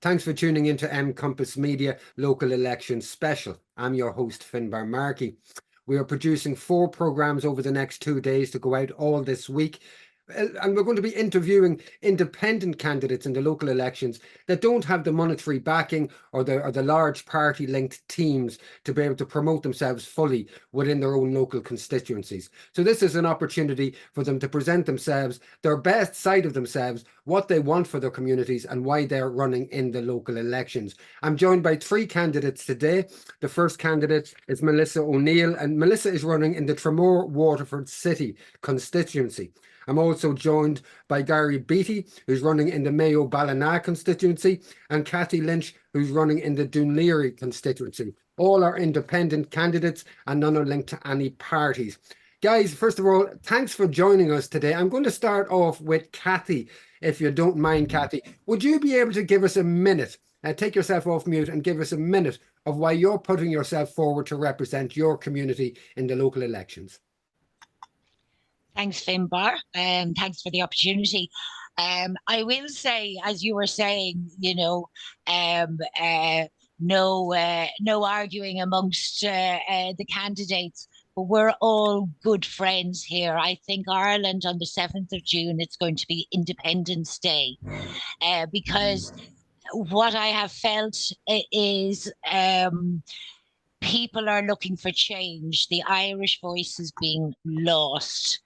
Thanks for tuning into Compass Media Local Elections Special. I'm your host, Finbar Markey. We are producing 4 programmes over the next 2 days to go out all this week. And we're going to be interviewing independent candidates in the local elections that don't have the monetary backing or the large party linked teams to be able to promote themselves fully within their own local constituencies. So this is an opportunity for them to present themselves, their best side of themselves, what they want for their communities and why they're running in the local elections. I'm joined by 3 candidates today. The first candidate is Melissa O'Neill, and Melissa is running in the Tramore Waterford City constituency. I'm also joined by Beatty, who's running in the MAYO Ballina constituency, and Cathy Lynch, who's running in the Laoghaire constituency. All are independent candidates and none are linked to any parties. Guys, first of all, thanks for joining us today. I'm going to start off with Cathy, if you don't mind, Cathy. Would you be able to give us a minute, take yourself off mute and give us a minute of why you're putting yourself forward to represent your community in the local elections? Thanks, Finbar, and thanks for the opportunity. I will say, as you were saying, no arguing amongst the candidates, but we're all good friends here. I think Ireland on the 7th of June, it's going to be Independence Day, because what I have felt is people are looking for change. The Irish voice is being lost.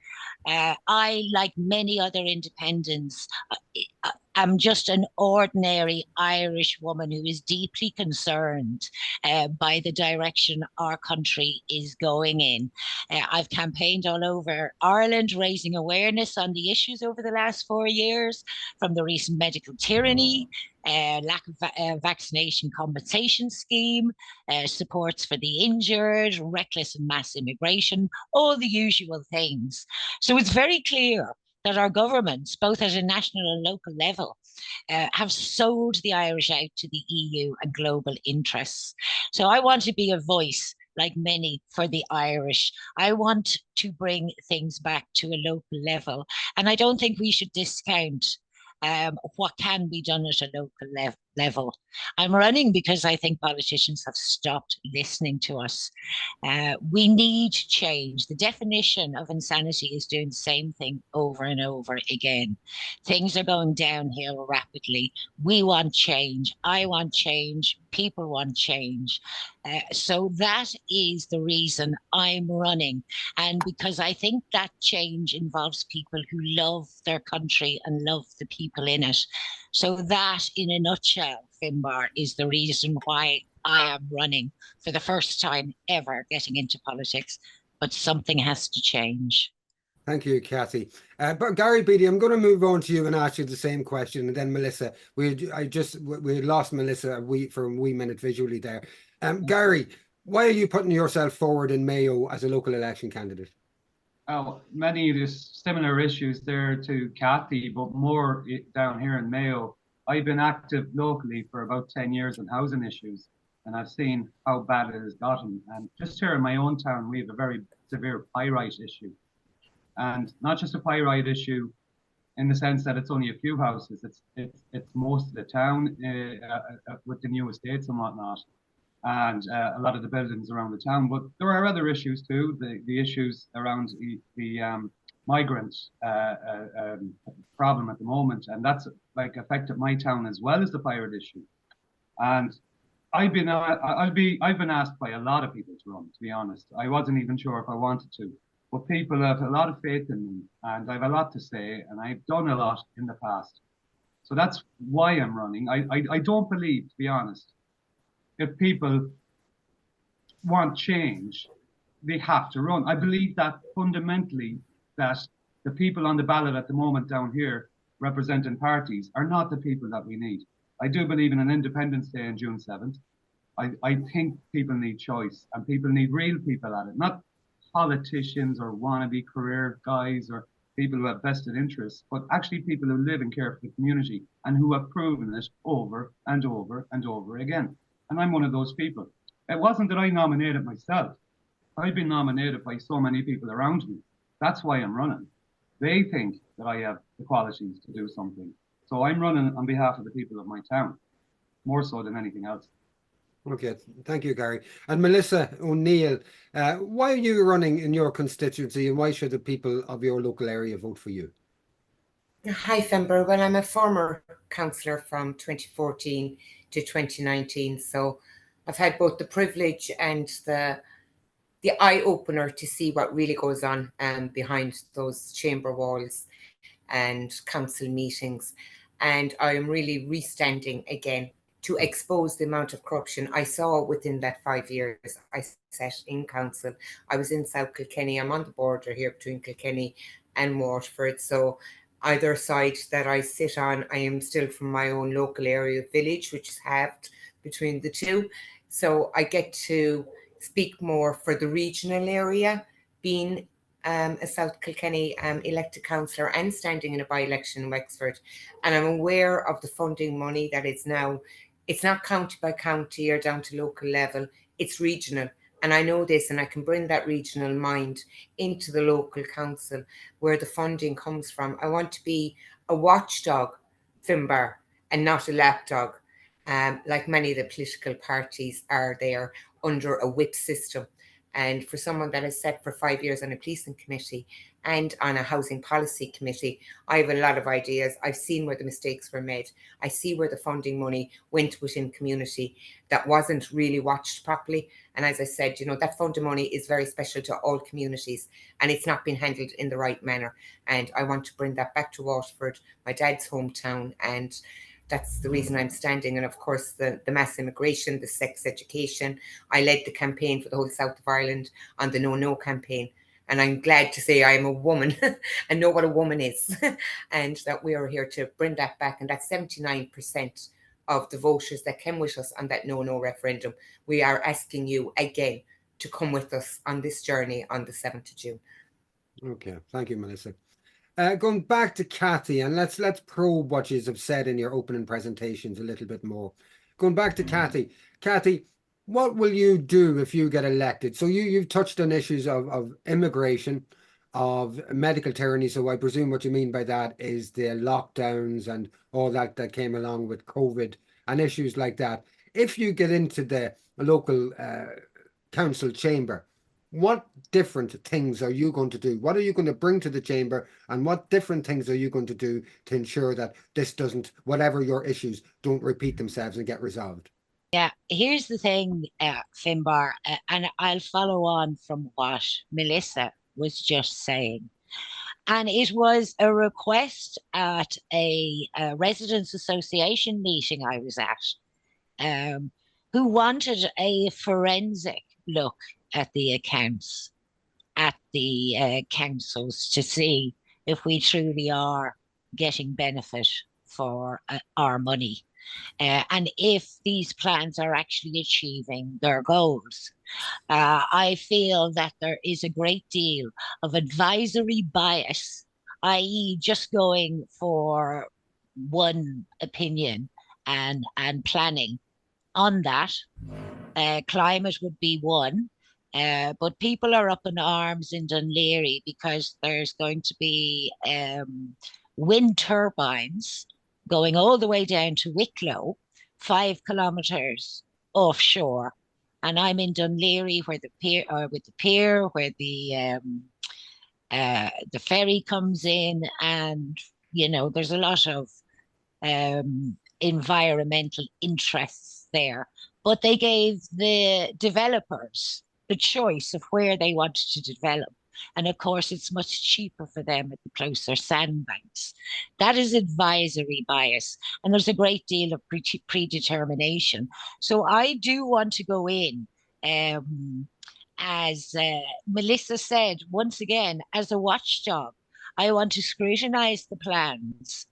I, like many other independents, am just an ordinary Irish woman who is deeply concerned by the direction our country is going in. I've campaigned all over Ireland, raising awareness on the issues over the last 4 years, from the recent medical tyranny, lack of vaccination compensation scheme, supports for the injured, reckless and mass immigration, all the usual things. So it's very clear that our governments, both at a national and local level, have sold the Irish out to the EU and global interests. So I want to be a voice, like many, for the Irish. I want to bring things back to a local level. And I don't think we should discount what can be done at a local level. I'm running because I think politicians have stopped listening to us. We need change. The definition of insanity is doing the same thing over and over again. Things are going downhill rapidly. We want change. I want change. People want change. So that is the reason I'm running. And because I think that change involves people who love their country and love the people in it. So that, in a nutshell, Finbar, is the reason why I am running for the first time ever getting into politics. But something has to change. Thank you, Cathy. But Gary Beatty, I'm going to move on to you and ask you the same question, and then Melissa. We lost Melissa for a wee minute visually there. Gary, why are you putting yourself forward in Mayo as a local election candidate? Oh, many of the similar issues there to Cathy, but more down here in Mayo. I've been active locally for about 10 years on housing issues, and I've seen how bad it has gotten. And just here in my own town, we have a very severe pyrite issue. And not just a pyrite issue in the sense that it's only a few houses, it's most of the town with the new estates and whatnot, and a lot of the buildings around the town. But there are other issues too, the issues around the migrant problem at the moment, and that's like affected my town as well as the pirate issue. And I've been asked by a lot of people to run, to be honest. I wasn't even sure if I wanted to. But people have a lot of faith in me, and I have a lot to say, and I've done a lot in the past. So that's why I'm running. I don't believe, to be honest, if people want change, they have to run. I believe that fundamentally that the people on the ballot at the moment down here representing parties are not the people that we need. I do believe in an Independence Day on June 7th. I think people need choice, and people need real people at it, not politicians or wannabe career guys or people who have vested interests, but actually people who live and care for the community and who have proven it over and over and over again. And I'm one of those people. It wasn't that I nominated myself. I've been nominated by so many people around me. That's why I'm running. They think that I have the qualities to do something. So I'm running on behalf of the people of my town, more so than anything else. Okay, thank you, Gary. And Melissa O'Neill, why are you running in your constituency, and why should the people of your local area vote for you? Hi, Finbar. Well, I'm a former councillor from 2014 to 2019, so I've had both the privilege and the eye opener to see what really goes on behind those chamber walls and council meetings. And I am really restanding again to expose the amount of corruption I saw within that 5 years I sat in council. I was in South Kilkenny. I'm on the border here between Kilkenny and Waterford. So either side that I sit on, I am still from my own local area village, which is halved between the two. So I get to speak more for the regional area, being a South Kilkenny elected councillor and standing in a by-election in Wexford. And I'm aware of the funding money that is now, it's not county by county or down to local level, it's regional. And I know this, and I can bring that regional mind into the local council where the funding comes from. I want to be a watchdog, Finbar, and not a lapdog, like many of the political parties are there under a whip system. And for someone that has sat for 5 years on a policing committee and on a housing policy committee, I have a lot of ideas. I've seen where the mistakes were made. I see where the funding money went within community that wasn't really watched properly. And as I said, you know, that funding money is very special to all communities and it's not been handled in the right manner. And I want to bring that back to Waterford, my dad's hometown, and that's the reason I'm standing. And of course, the mass immigration, the sex education. I led the campaign for the whole south of Ireland on the No No campaign. And I'm glad to say I'm a woman and know what a woman is. And that we are here to bring that back. And that's 79% of the voters that came with us on that No No referendum. We are asking you again to come with us on this journey on the 7th of June. Okay, thank you, Melissa. Going back to Cathy, and let's probe what you have said in your opening presentations a little bit more. Going back to Cathy. Cathy, what will you do if you get elected? So you've touched on issues of immigration, of medical tyranny. So I presume what you mean by that is the lockdowns and all that came along with COVID and issues like that. If you get into the local council chamber, what different things are you going to do? What are you going to bring to the chamber, and what different things are you going to do to ensure that this doesn't, whatever your issues, don't repeat themselves and get resolved? Yeah, here's the thing, Finbar, and I'll follow on from what Melissa was just saying. And it was a request at a residents' association meeting I was at, who wanted a forensic look at the accounts at the councils to see if we truly are getting benefit for our money. And if these plans are actually achieving their goals. I feel that there is a great deal of advisory bias, i.e., just going for one opinion and planning on that. Climate would be one. But people are up in arms in Dunleary because there's going to be wind turbines going all the way down to Wicklow, 5 kilometres offshore. And I'm in Dunleary where the pier, where the ferry comes in, and you know there's a lot of environmental interests there. But they gave the developers the choice of where they wanted to develop. And of course, it's much cheaper for them at the closer sandbanks. That is advisory bias. And there's a great deal of predetermination. So I do want to go in, as Melissa said, once again, as a watchdog. I want to scrutinize the plans,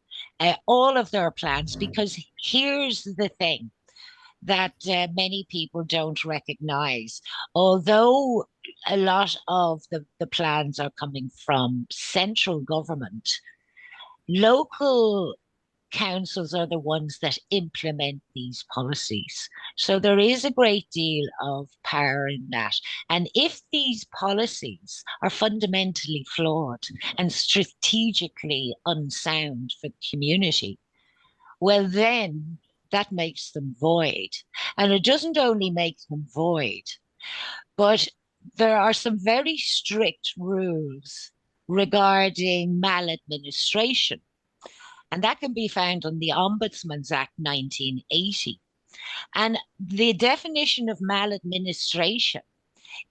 all of their plans, because here's the thing that many people don't recognize. Although a lot of the plans are coming from central government, local councils are the ones that implement these policies. So there is a great deal of power in that. And if these policies are fundamentally flawed and strategically unsound for the community, well, then that makes them void. And it doesn't only make them void, but there are some very strict rules regarding maladministration. And that can be found on the Ombudsman's Act 1980. And the definition of maladministration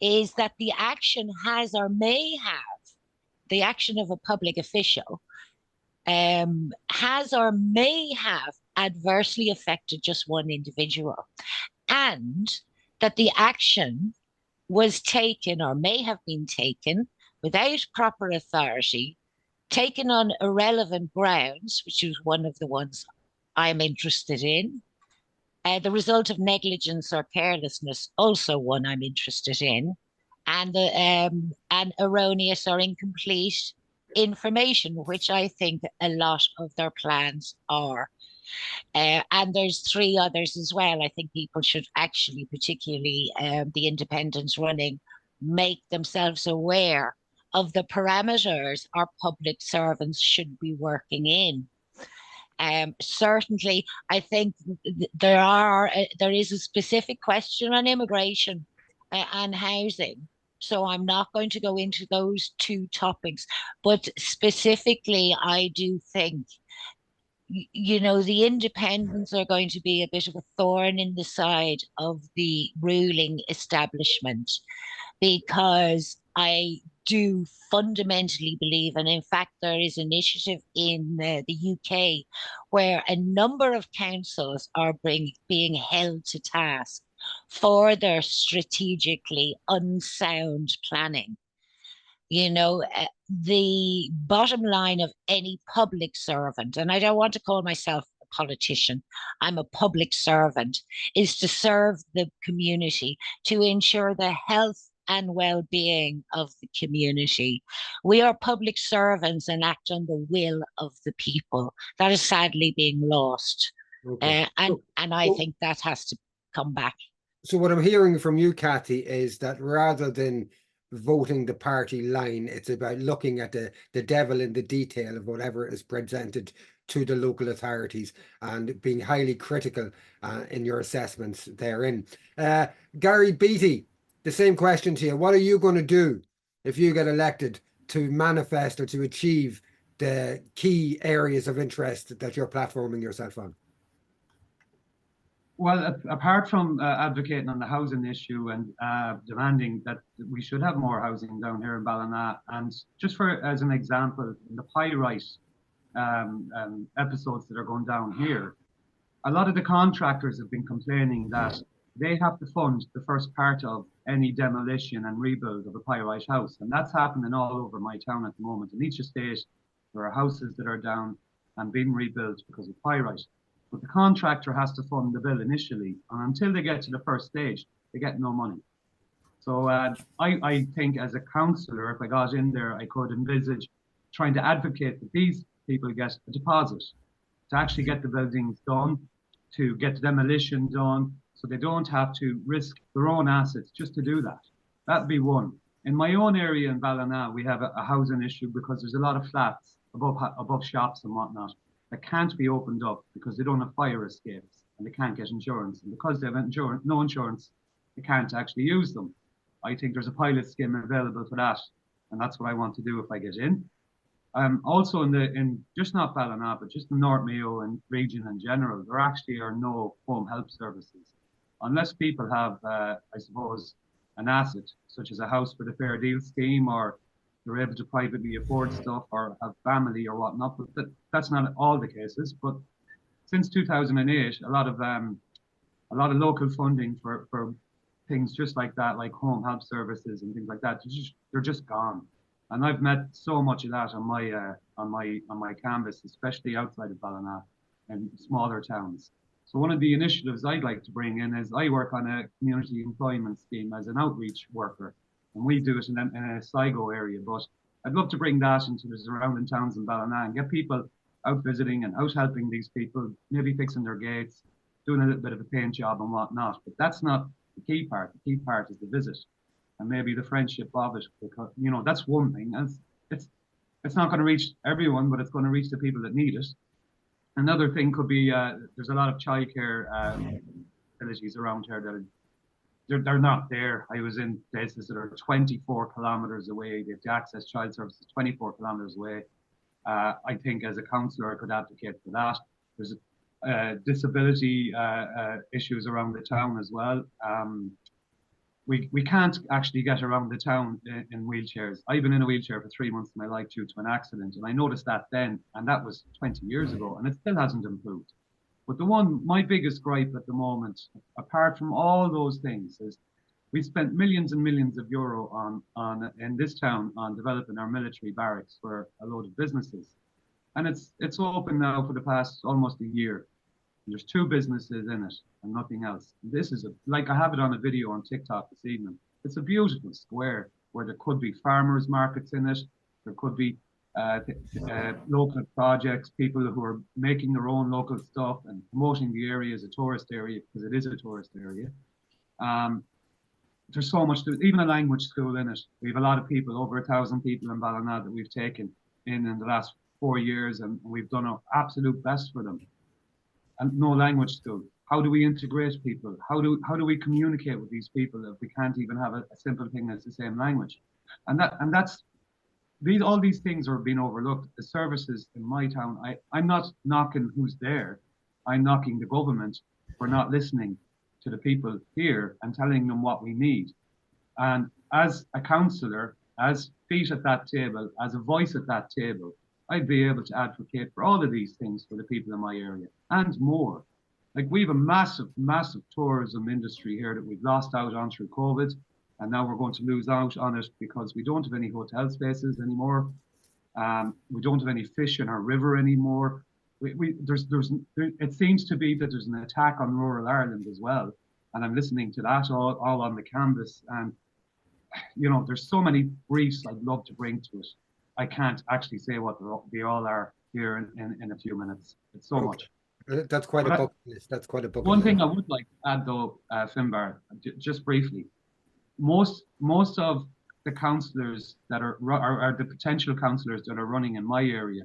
is that the action has or may have, the action of a public official has or may have adversely affected just one individual, and that the action was taken or may have been taken without proper authority, taken on irrelevant grounds, which is one of the ones I'm interested in. The result of negligence or carelessness, also one I'm interested in, and erroneous or incomplete information, which I think a lot of their plans are. And there's three others as well. I think people should actually, particularly the independents running, make themselves aware of the parameters our public servants should be working in. Certainly, I think there is a specific question on immigration and housing. So I'm not going to go into those two topics, but specifically, I do think, you know, the independents are going to be a bit of a thorn in the side of the ruling establishment, because I do fundamentally believe, and in fact, there is initiative in the UK where a number of councils are being held to task for their strategically unsound planning. You know, the bottom line of any public servant, and I don't want to call myself a politician, I'm a public servant, is to serve the community, to ensure the health and well-being of the community. We are public servants and act on the will of the people. That is sadly being lost. Okay. And I think that has to come back. So what I'm hearing from you, Cathy, is that rather than voting the party line, it's about looking at the devil in the detail of whatever is presented to the local authorities and being highly critical in your assessments therein. Garie, Beatty, the same question to you. What are you going to do if you get elected to manifest or to achieve the key areas of interest that you're platforming yourself on? Well, apart from advocating on the housing issue and demanding that we should have more housing down here in Ballina, and just as an example, the pyrite episodes that are going down here, a lot of the contractors have been complaining that they have to fund the first part of any demolition and rebuild of a pyrite house. And that's happening all over my town at the moment. In each estate, there are houses that are down and being rebuilt because of pyrite. But the contractor has to fund the bill initially. And until they get to the first stage, they get no money. So I think as a councillor, if I got in there, I could envisage trying to advocate that these people get a deposit to actually get the buildings done, to get the demolition done, so they don't have to risk their own assets just to do that. That'd be one. In my own area in Ballina, we have a housing issue because there's a lot of flats above shops and whatnot that can't be opened up because they don't have fire escapes and they can't get insurance. And because they have no insurance, they can't actually use them. I think there's a pilot scheme available for that, and that's what I want to do if I get in. Also in just not Ballina, but just the North Mayo and region in general, there actually are no home help services. Unless people have, I suppose, an asset, such as a house for the Fair Deal scheme, or they're able to privately afford stuff, or have family or whatnot. But that's not all the cases. But since 2008, a lot of local funding for things just like that, like home help services and things like that, they're just gone. And I've met so much of that on my canvas, especially outside of Ballina and smaller towns. So one of the initiatives I'd like to bring in is I work on a community employment scheme as an outreach worker, and we do it in a Sligo area. But I'd love to bring that into the surrounding towns in Ballina and get people out visiting and out helping these people, maybe fixing their gates, doing a little bit of a paint job and whatnot. But that's not the key part. The key part is the visit and maybe the friendship of it, because, you know, that's one thing. And it's not going to reach everyone, but it's going to reach the people that need it. Another thing could be there's a lot of childcare facilities around here that they're not there. I was in places that are 24 kilometers away. They have to access child services 24 kilometers away. I think as a councillor, I could advocate for that. There's disability issues around the town as well. We can't actually get around the town in wheelchairs. I've been in a wheelchair for 3 months of my life due to an accident, and I noticed that then, and that was 20 years ago, and it still hasn't improved. But my biggest gripe at the moment, apart from all those things, is we spent millions and millions of euro in this town on developing our military barracks for a load of businesses, and it's open now for the past almost a year. There's 2 businesses in it and nothing else. This is like, I have it on a video on TikTok this evening. It's a beautiful square where there could be farmers markets in it. There could be local projects, people who are making their own local stuff and promoting the area as a tourist area, because it is a tourist area. There's so much, even a language school in it. We have a lot of people, over 1,000 people in Ballina that we've taken in the last 4 years, and we've done our absolute best for them. And no language school. How do we integrate people? How do we communicate with these people if we can't even have a simple thing as the same language? And that's all these things are being overlooked. The services in my town, I'm not knocking who's there. I'm knocking the government for not listening to the people here and telling them what we need. And as a councillor, as feet at that table, as a voice at that table, I'd be able to advocate for all of these things for the people in my area and more. Like, we have a massive, massive tourism industry here that we've lost out on through COVID, and now we're going to lose out on it because we don't have any hotel spaces anymore. We don't have any fish in our river anymore. It seems to be that there's an attack on rural Ireland as well, and I'm listening to that all on the canvas. And you know, there's so many briefs I'd love to bring to it. I can't actually say what they all are here in a few minutes. It's so much. That's quite a bucket list. That's quite a bucket One list. thing I would like to add though, Finbar, just briefly, most of the councillors that are the potential councillors that are running in my area,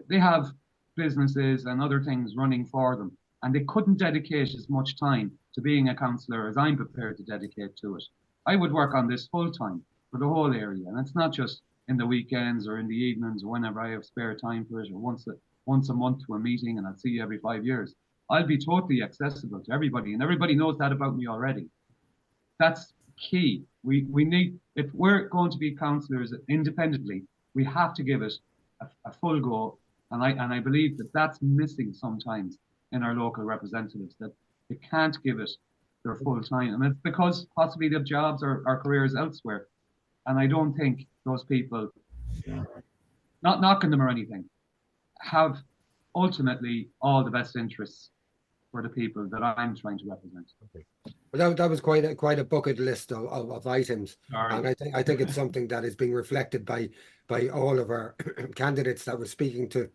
they have businesses and other things running for them, and they couldn't dedicate as much time to being a councillor as I'm prepared to dedicate to it. I would work on this full time for the whole area, and it's not just in the weekends or in the evenings or whenever I have spare time for it, or once a month to a meeting, and I'll see you every 5 years. I'll be totally accessible to everybody, and everybody knows that about me already. That's key. We need, if we're going to be councillors independently, we have to give it a full go, and I believe that that's missing sometimes in our local representatives, that they can't give it their full time, and it's because possibly they have jobs or careers elsewhere. And I don't think those people, not knocking them or anything, have ultimately all the best interests for the people that I'm trying to represent. Okay. Well, that was quite a bucket list of items, and I think it's something that is being reflected by all of our candidates that we're speaking to.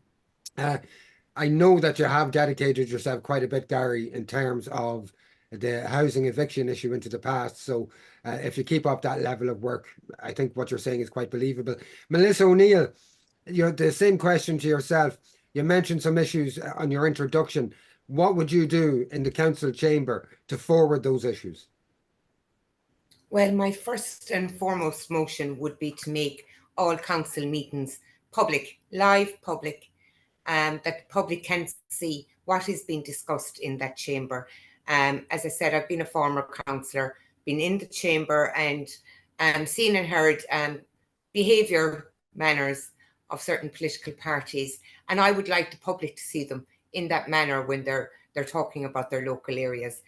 I know that you have dedicated yourself quite a bit, Garie, in terms of the housing eviction issue into the past. So if you keep up that level of work, I think what you're saying is quite believable. Melissa O'Neill, the same question to yourself. You mentioned some issues on your introduction. What would you do in the council chamber to forward those issues? Well, my first and foremost motion would be to make all council meetings public, live public, that the public can see what is being discussed in that chamber. As I said, I've been a former councillor, been in the chamber and seen and heard behaviour, manners of certain political parties, and I would like the public to see them in that manner when they're talking about their local areas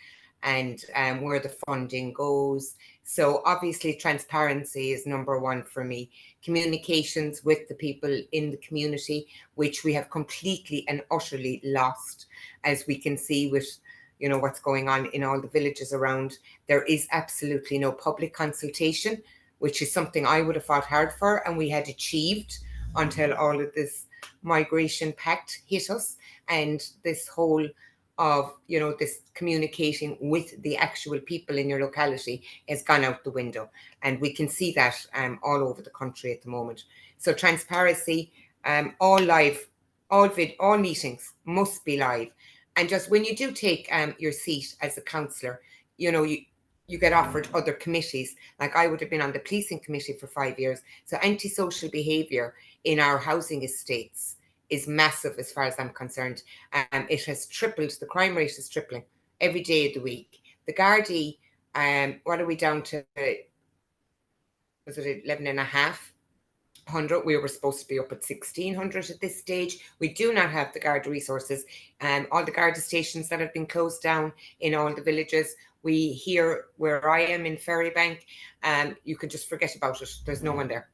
and where the funding goes. So obviously transparency is number one for me. Communications with the people in the community, which we have completely and utterly lost, as we can see with what's going on in all the villages around. There is absolutely no public consultation, which is something I would have fought hard for and we had achieved until all of this migration pact hit us, and this whole of, you know, this communicating with the actual people in your locality has gone out the window, and we can see that all over the country at the moment. So transparency, all live, all meetings must be live, and just when you do take your seat as a councillor, you know, you get offered other committees. Like I would have been on the policing committee for 5 years. So antisocial behaviour in our housing estates is massive as far as I'm concerned. It has tripled, the crime rate is tripling every day of the week. The Gardaí, what are we down to? Was it 11,500? We were supposed to be up at 1,600 at this stage. We do not have the Garda resources. All the Garda stations that have been closed down in all the villages. We hear where I am in Ferrybank, you can just forget about it. There's no one there.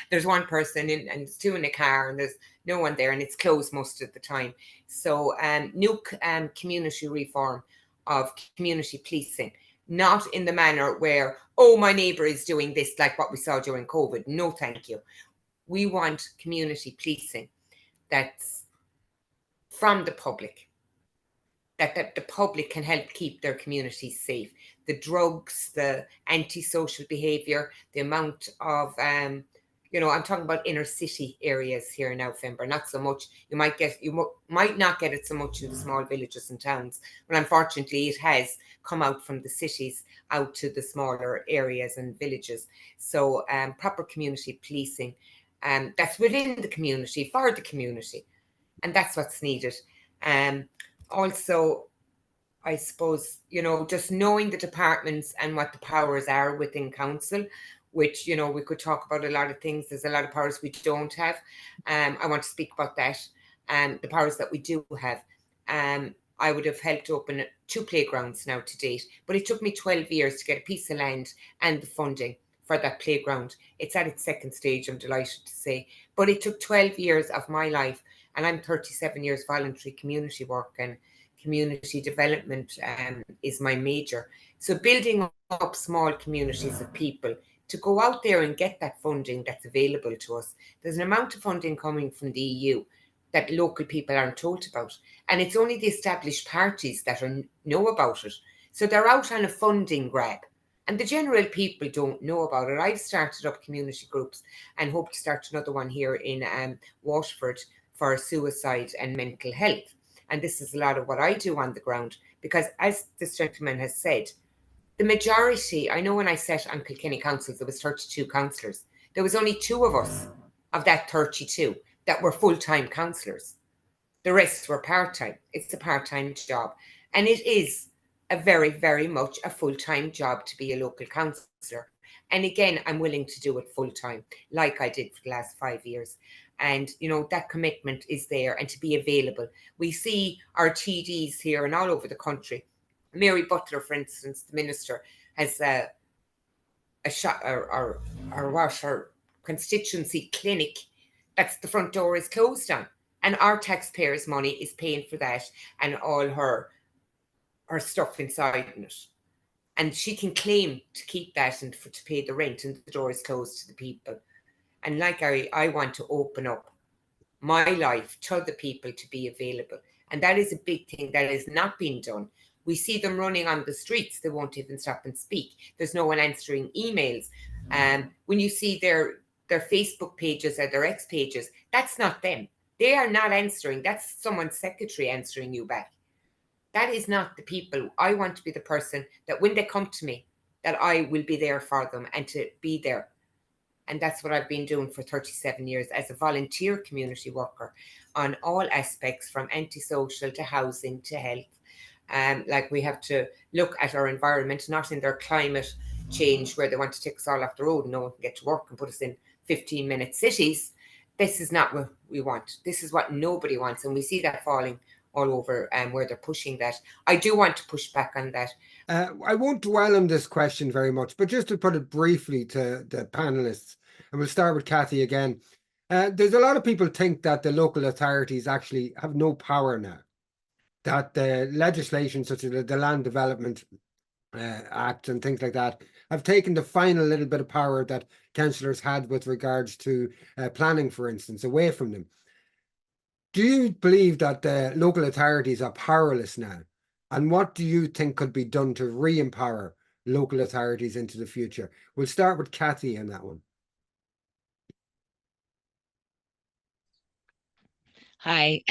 There's one person in, and it's two in a car, and there's no one there, and it's closed most of the time. So new community reform of community policing, not in the manner where, oh, my neighbour is doing this, like what we saw during COVID. No, thank you. We want community policing that's from the public, that the public can help keep their communities safe. The drugs, the antisocial behaviour, the amount of, you know, I'm talking about inner city areas here now, Finbar, not so much. You might not get it so much in the small villages and towns, but unfortunately it has come out from the cities out to the smaller areas and villages. So proper community policing, that's within the community, for the community, and that's what's needed. Also, I suppose, you know, just knowing the departments and what the powers are within council, which, you know, we could talk about a lot of things. There's a lot of powers we don't have. I want to speak about that. The powers that we do have. I would have helped open 2 playgrounds now to date, but it took me 12 years to get a piece of land and the funding for that playground. It's at its 2nd stage, I'm delighted to say, but it took 12 years of my life. And I'm 37 years voluntary community work, and community development is my major. So building up small communities of people to go out there and get that funding that's available to us. There's an amount of funding coming from the EU that local people aren't told about. And it's only the established parties that know about it. So they're out on a funding grab. And the general people don't know about it. I've started up community groups and hope to start another one here in Waterford for suicide and mental health. And this is a lot of what I do on the ground, because as this gentleman has said, the majority, I know when I sat on Kilkenny Council, there was 32 councillors. There was only 2 of us of that 32 that were full-time councillors. The rest were part-time. It's a part-time job. And it is a very, very much a full-time job to be a local councillor. And again, I'm willing to do it full-time, like I did for the last 5 years. And, you know, that commitment is there, and to be available. We see our TDs here and all over the country. Mary Butler, for instance, the minister, has a shot or her constituency clinic that's the front door is closed on. And our taxpayers' money is paying for that and all her stuff inside in it. And she can claim to keep that and to pay the rent, and the door is closed to the people. And like Garie, I want to open up my life to the people to be available. And that is a big thing that is not being done. We see them running on the streets. They won't even stop and speak. There's no one answering emails. When you see their Facebook pages or their X pages, that's not them. They are not answering. That's someone's secretary answering you back. That is not the people. I want to be the person that when they come to me, that I will be there for them and to be there. And that's what I've been doing for 37 years as a volunteer community worker on all aspects, from antisocial to housing to health. Like we have to look at our environment, not in their climate change where they want to take us all off the road and no one can get to work and put us in 15-minute cities. This is not what we want. This is what nobody wants. And we see that falling all over where they're pushing that. I do want to push back on that. I won't dwell on this question very much, but just to put it briefly to the panelists, and we'll start with Cathy again. There's a lot of people think that the local authorities actually have no power now, that the legislation such as the Land Development Act and things like that have taken the final little bit of power that councillors had with regards to planning, for instance, away from them. Do you believe that the local authorities are powerless now? And what do you think could be done to re-empower local authorities into the future? We'll start with Cathy on that one. Hi.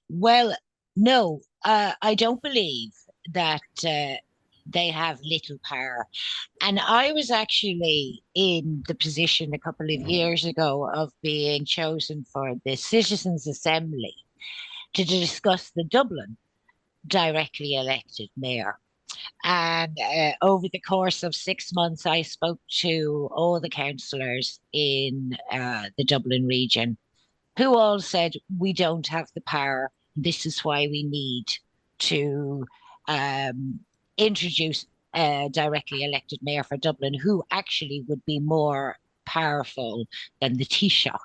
Well, no, I don't believe that they have little power. And I was actually in the position a couple of years ago of being chosen for the Citizens' Assembly to discuss the Dublin directly elected mayor. And over the course of 6 months, I spoke to all the councillors in the Dublin region, who all said, we don't have the power. This is why we need to introduce a directly elected mayor for Dublin, who actually would be more powerful than the Taoiseach,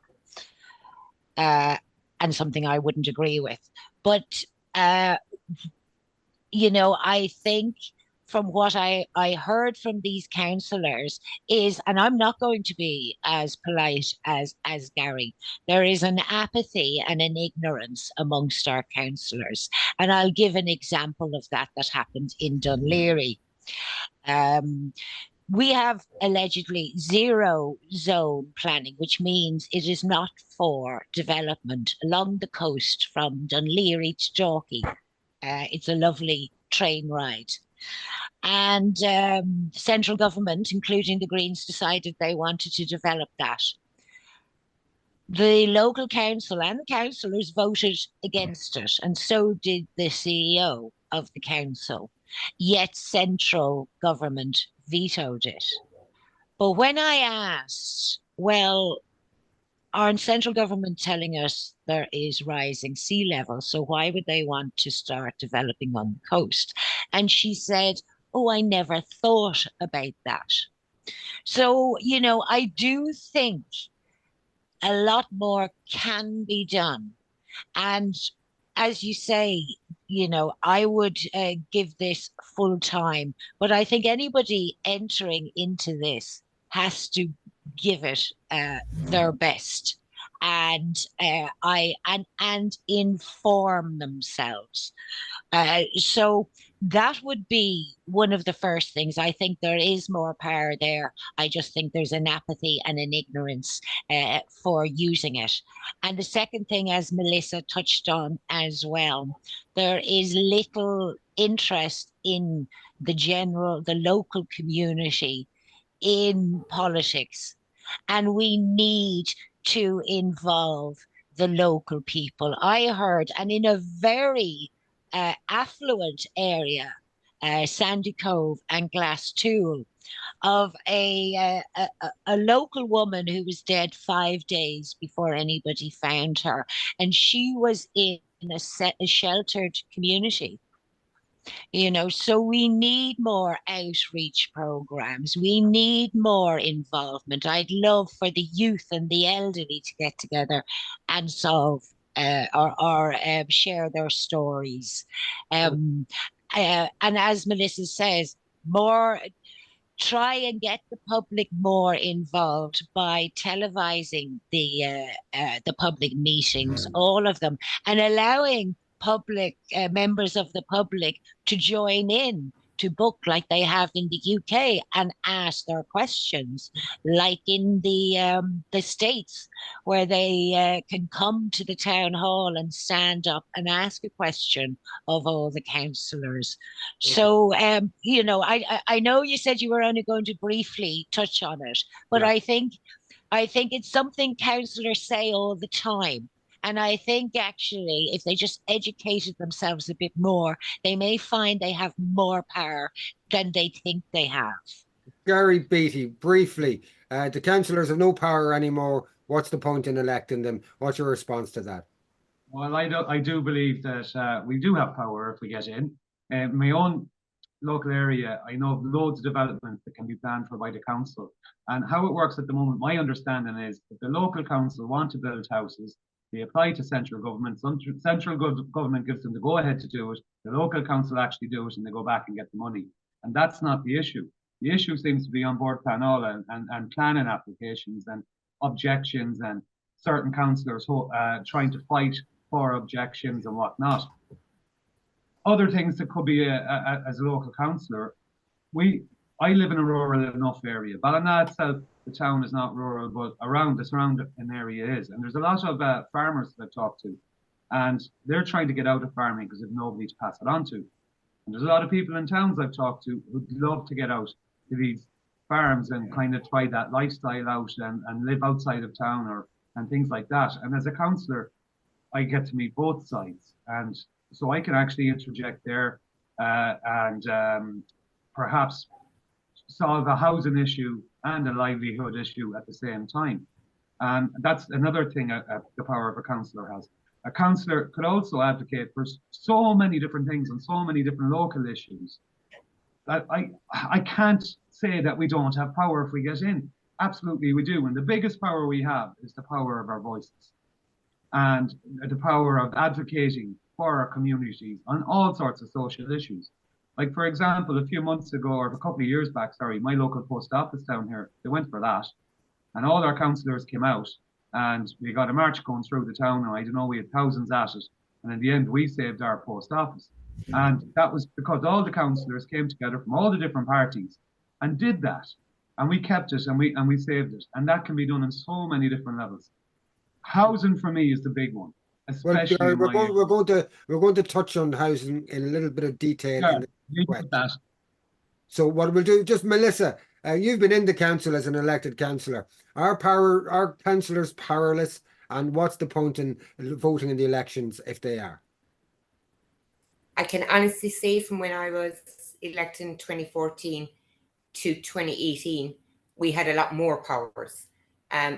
and something I wouldn't agree with. But I think from what I heard from these councillors is, and I'm not going to be as polite as Garie, there is an apathy and an ignorance amongst our councillors. And I'll give an example of that happened in Dunleary. We have allegedly zero zone planning, which means it is not for development along the coast from Dunleary to Dalkey. It's a lovely train ride. And central government, including the Greens, decided they wanted to develop that. The local council and the councillors voted against it, and so did the CEO of the council. Yet central government vetoed it. But when I asked, well, aren't central government telling us there is rising sea level? So why would they want to start developing on the coast? And she said, oh, I never thought about that. So, I do think a lot more can be done. And as you say, I would give this full time, but I think anybody entering into this has to give it their best and inform themselves. So that would be one of the first things. I think there is more power there. I just think there's an apathy and an ignorance for using it. And the second thing, as Melissa touched on as well, there is little interest in the local community in politics. And we need to involve the local people. I heard, and in a very affluent area, Sandy Cove and Glastool, of a local woman who was dead 5 days before anybody found her, and she was in a sheltered community. So we need more outreach programs. We need more involvement. I'd love for the youth and the elderly to get together and solve or share their stories. And as Melissa says, try and get the public more involved by televising the public meetings, all of them, and allowing public members of the public to join in to book like they have in the UK and ask their questions, like in the States, where they can come to the town hall and stand up and ask a question of all the councillors. Okay. So, I know you said you were only going to briefly touch on it, but yeah. I think it's something councillors say all the time. And I think actually, if they just educated themselves a bit more, they may find they have more power than they think they have. Garie, Beatty, briefly, the councillors have no power anymore. What's the point in electing them? What's your response to that? Well, I do believe that we do have power if we get in. My own local area, I know of loads of developments that can be planned for by the council. And how it works at the moment, my understanding is that the local council want to build houses. They apply to central government. Central government gives them the go-ahead to do it. The local council actually do it, and they go back and get the money. And that's not the issue. The issue seems to be on board Planola and planning applications and objections and certain councillors trying to fight for objections and whatnot. Other things that could be as a local councillor, I live in a rural enough area. Ballina itself, the town is not rural, but around the surrounding area is. And there's a lot of farmers that I've talked to, and they're trying to get out of farming because they've nobody to pass it on to. And there's a lot of people in towns I've talked to who'd love to get out to these farms and kind of try that lifestyle out and live outside of town and things like that. And as a councillor, I get to meet both sides. And so I can actually interject there and perhaps solve a housing issue and a livelihood issue at the same time. That's another thing the power of a councillor has. A councillor could also advocate for so many different things and so many different local issues that I can't say that we don't have power if we get in. Absolutely we do. And the biggest power we have is the power of our voices and the power of advocating for our communities on all sorts of social issues. Like, for example, a few months ago, or a couple of years back, sorry, my local post office down here, they went for that. And all our councillors came out and we got a march going through the town. And I don't know, we had thousands at it. And in the end, we saved our post office. And that was because all the councillors came together from all the different parties and did that. And we kept it and we saved it. And that can be done on so many different levels. Housing for me is the big one. Especially well, we're going to touch on housing in a little bit of detail. That. So what we'll do, just Melissa, you've been in the council as an elected councillor. Are councillors powerless, and what's the point in voting in the elections if they are? I can honestly say from when I was elected in 2014 to 2018, we had a lot more powers.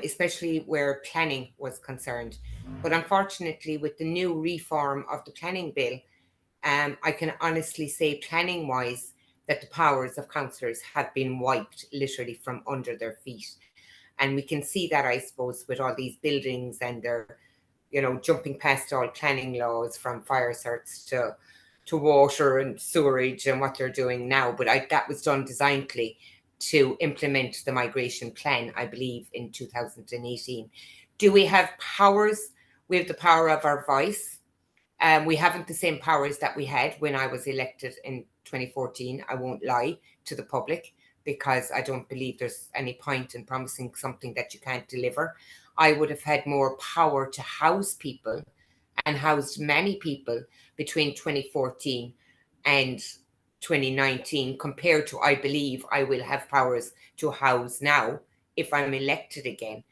Especially where planning was concerned. But unfortunately, with the new reform of the planning bill, I can honestly say planning-wise that the powers of councillors have been wiped literally from under their feet. And we can see that, I suppose, with all these buildings and they're, jumping past all planning laws from fire certs to water and sewerage and what they're doing now. But that was done designedly to implement the migration plan, I believe, in 2018. Do we have powers? We have the power of our voice. We haven't the same powers that we had when I was elected in 2014. I won't lie to the public because I don't believe there's any point in promising something that you can't deliver. I would have had more power to house people and housed many people between 2014 and 2019 compared to, I believe, I will have powers to house now if I'm elected again.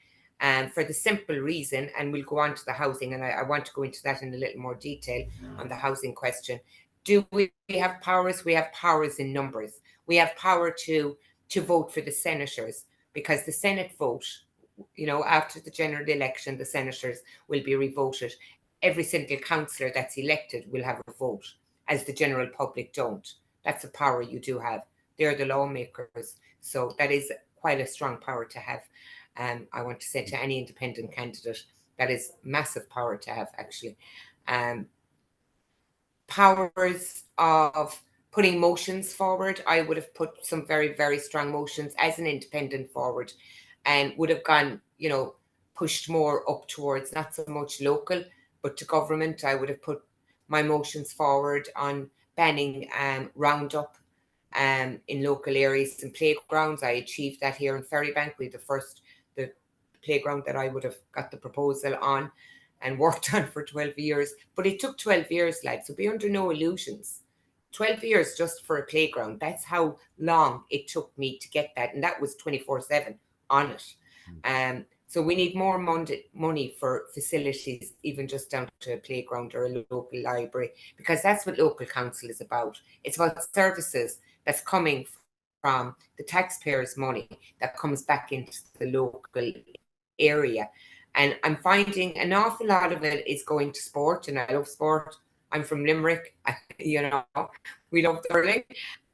For the simple reason, and we'll go on to the housing, and I want to go into that in a little more detail on the housing question. Do we have powers? We have powers in numbers. We have power to vote for the senators because the Senate vote, after the general election, the senators will be revoted. Every single councillor that's elected will have a vote, as the general public don't. That's a power you do have. They're the lawmakers. So that is quite a strong power to have. I want to say to any independent candidate, that is massive power to have, actually. Powers of putting motions forward. I would have put some very, very strong motions as an independent forward and would have gone, pushed more up towards not so much local, but to government. I would have put my motions forward on banning Roundup in local areas and playgrounds. I achieved that here in Ferrybank. We the playground that I would have got the proposal on and worked on for 12 years. But it took 12 years, lads, so be under no illusions. 12 years just for a playground. That's how long it took me to get that. And that was 24/7 on it. So we need more money for facilities, even just down to a playground or a local library, because that's what local council is about. It's about services that's coming from the taxpayers' money that comes back into the local area. And I'm finding an awful lot of it is going to sport, and I love sport. I'm from Limerick, we love hurling.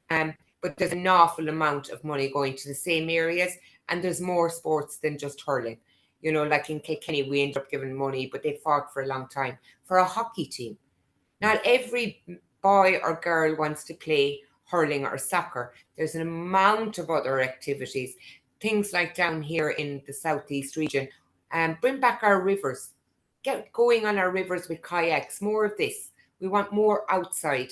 But there's an awful amount of money going to the same areas, and there's more sports than just hurling. Like in Kilkenny, we ended up giving money, but they fought for a long time for a hockey team. Not every boy or girl wants to play hurling or soccer. There's an amount of other activities, things like down here in the southeast region. Bring back our rivers. get going on our rivers with kayaks, more of this. We want more outside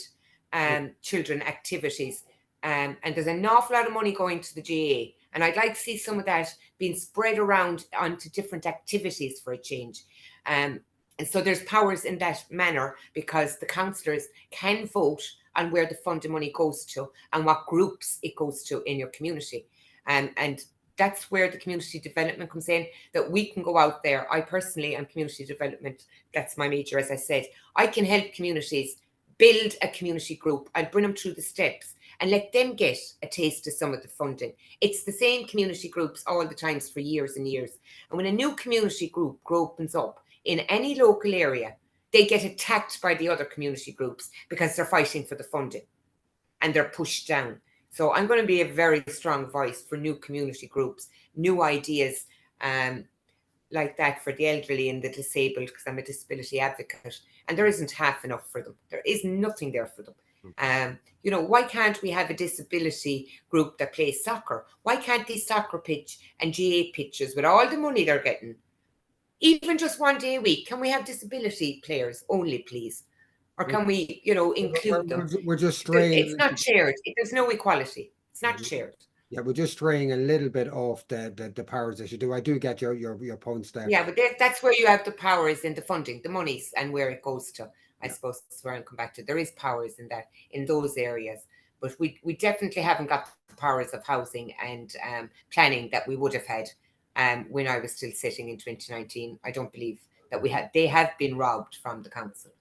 children activities. And there's an awful lot of money going to the GA. And I'd like to see some of that being spread around onto different activities for a change. And so there's powers in that manner, because the councillors can vote on where the funding money goes to and what groups it goes to in your community. And that's where the community development comes in, that we can go out there. I personally am community development. That's my major, as I said. I can help communities build a community group and bring them through the steps and let them get a taste of some of the funding. It's the same community groups all the times for years and years. And when a new community group opens up in any local area, they get attacked by the other community groups because they're fighting for the funding and they're pushed down. So I'm going to be a very strong voice for new community groups, new ideas like that for the elderly and the disabled, because I'm a disability advocate, and there isn't half enough for them. There is nothing there for them. You know, why can't we have a disability group that plays soccer? Why can't these soccer pitch and GA pitches, with all the money they're getting, even just one day a week, can we have disability players only, please? Or can we, you know, include them? We're just straying. It's not shared. There's no equality. It's not shared. Yeah, we're just straying a little bit off the powers that you do. I do get your points there. Yeah, but that's where you have the powers in the funding, the monies, and where it goes to. I suppose that's where I'll come back to. There is powers in that, in those areas, but we definitely haven't got the powers of housing and planning that we would have had when I was still sitting in 2019. I don't believe that we had. They have been robbed from the council.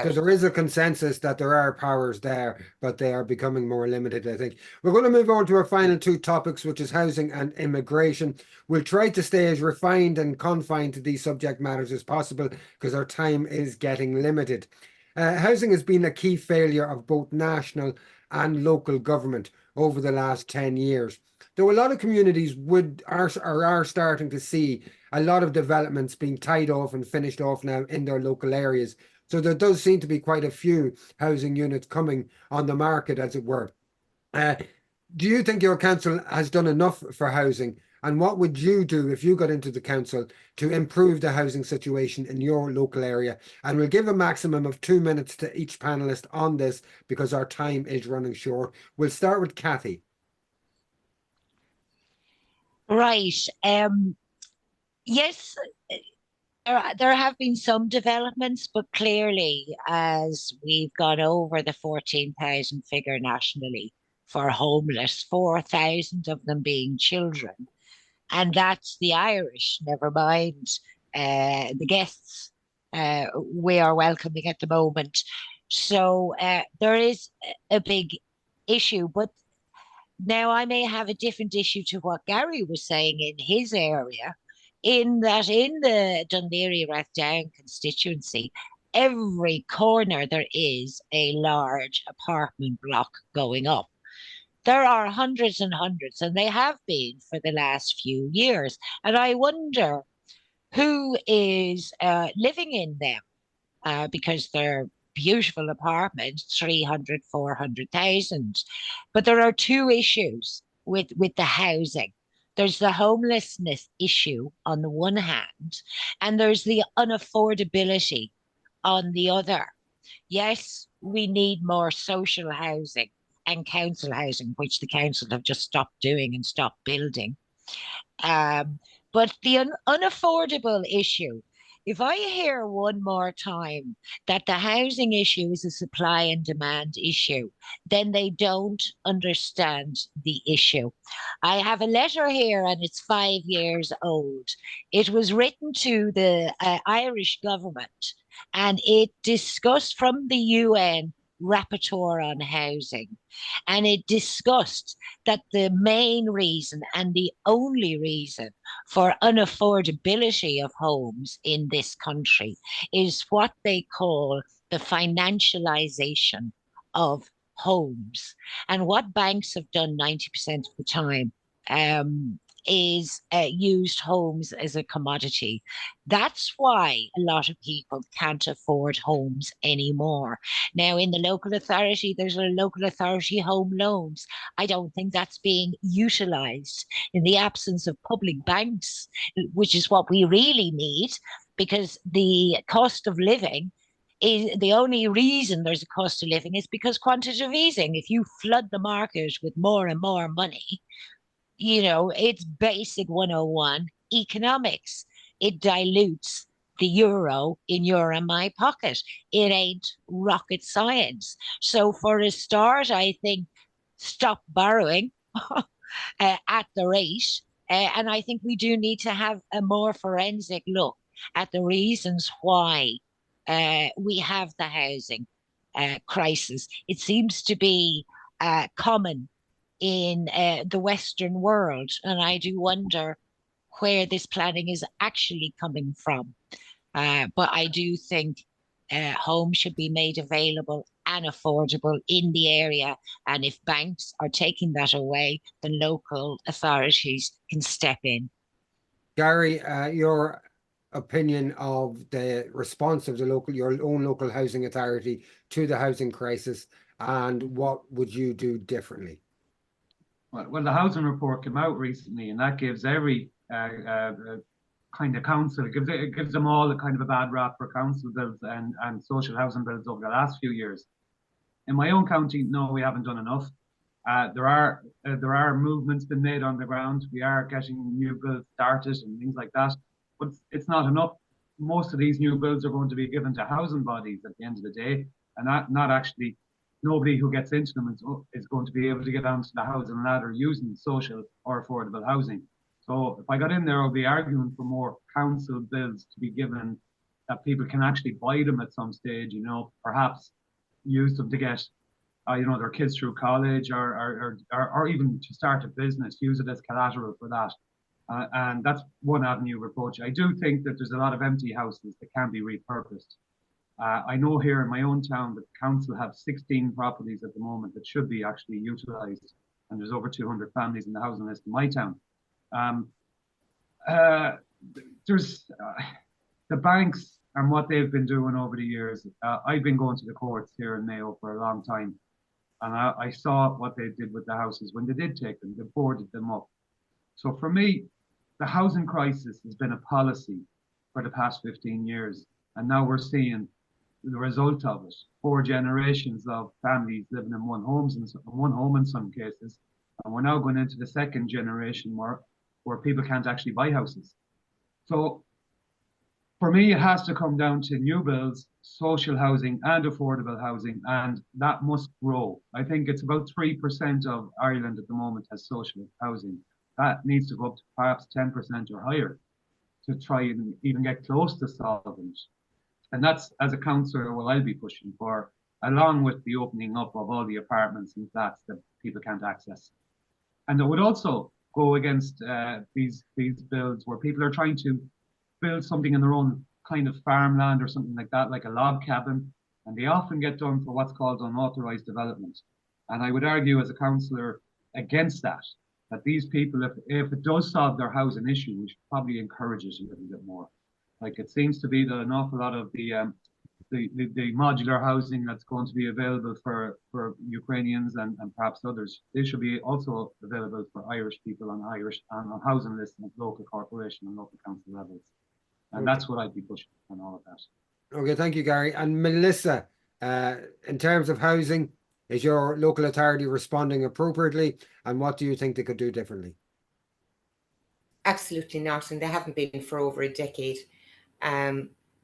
So there is a consensus that there are powers there, but they are becoming more limited, I think. We're going to move on to our final two topics, which is housing and immigration. We'll try to stay as refined and confined to these subject matters as possible, because our time is getting limited. Housing has been a key failure of both national and local government over the last 10 years. Though a lot of communities are starting to see a lot of developments being tied off and finished off now in their local areas. So there does seem to be quite a few housing units coming on the market, as it were. Do you think your council has done enough for housing? And what would you do if you got into the council to improve the housing situation in your local area? And we'll give a maximum of 2 minutes to each panelist on this, because our time is running short. We'll start with Cathy. Right. Yes, there have been some developments, but clearly, as we've gone over the 14,000 figure nationally for homeless, 4,000 of them being children, and that's the Irish, never mind the guests we are welcoming at the moment. So there is a big issue, but now I may have a different issue to what Garie was saying in his area, in that in the Dunleary-Rathdown constituency, every corner there is a large apartment block going up. There are hundreds and hundreds, and they have been for the last few years. And I wonder who is living in them, because they're beautiful apartments, 300, 400,000. But there are two issues with the housing. There's the homelessness issue on the one hand, and there's the unaffordability on the other. Yes, we need more social housing and council housing, which the council have just stopped doing and stopped building. But the unaffordable issue, if I hear one more time that the housing issue is a supply and demand issue, then they don't understand the issue. I have a letter here and it's 5 years old. It was written to the Irish government, and it discussed from the UN rapporteur on housing. And it discussed that the main reason and the only reason for unaffordability of homes in this country is what they call the financialization of homes. And what banks have done 90% of the time is used homes as a commodity. That's why a lot of people can't afford homes anymore. Now, in the local authority, there's a local authority home loans. I don't think that's being utilised in the absence of public banks, which is what we really need, because the cost of living is the only reason there's a cost of living is because quantitative easing. If you flood the market with more and more money, it's basic 101 economics. It dilutes the euro in your and my pocket. It ain't rocket science. So for a start, I think stop borrowing at the rate. And I think we do need to have a more forensic look at the reasons why we have the housing crisis. It seems to be common in the Western world, and I do wonder where this planning is actually coming from. But I do think homes should be made available and affordable in the area. And if banks are taking that away, then local authorities can step in. Garie, your opinion of the response of your own local housing authority to the housing crisis, and what would you do differently? Well, the housing report came out recently, and that gives every kind of council, it gives them all a kind of a bad rap for council bills and social housing bills over the last few years. In my own county, no, we haven't done enough. There are movements been made on the ground. We are getting new bills started and things like that, but it's not enough. Most of these new bills are going to be given to housing bodies at the end of the day, and not actually. Nobody who gets into them is going to be able to get onto the housing ladder using social or affordable housing. So if I got in there, I'll be arguing for more council bills to be given that people can actually buy them at some stage, perhaps use them to get, their kids through college or even to start a business, use it as collateral for that. And that's one avenue of approach. I do think that there's a lot of empty houses that can be repurposed. I know here in my own town that the council have 16 properties at the moment that should be actually utilised, and there's over 200 families in the housing list in my town. There's the banks and what they've been doing over the years. I've been going to the courts here in Mayo for a long time, and I saw what they did with the houses when they did take them. They boarded them up. So for me, the housing crisis has been a policy for the past 15 years, and now we're seeing the result of it. 4 generations of families living in one home in some cases, and we're now going into the second generation where people can't actually buy houses. So for me, it has to come down to new builds, social housing and affordable housing, and that must grow. I think it's about 3% of Ireland at the moment has social housing. That needs to go up to perhaps 10% or higher to try and even get close to solving it. And that's, as a councillor, what I'll be pushing for, along with the opening up of all the apartments and flats that people can't access. And it would also go against these builds where people are trying to build something in their own kind of farmland or something like that, like a log cabin, and they often get done for what's called unauthorised development. And I would argue as a councillor against that these people, if it does solve their housing issue, we should probably encourage it a little bit more. Like it seems to be that an awful lot of the modular housing that's going to be available for Ukrainians and perhaps others, they should be also available for Irish people on housing lists at local corporation and local council levels. And that's what I'd be pushing on all of that. Okay, thank you, Garie. And Melissa, in terms of housing, is your local authority responding appropriately? And what do you think they could do differently? Absolutely not. And they haven't been for over a decade.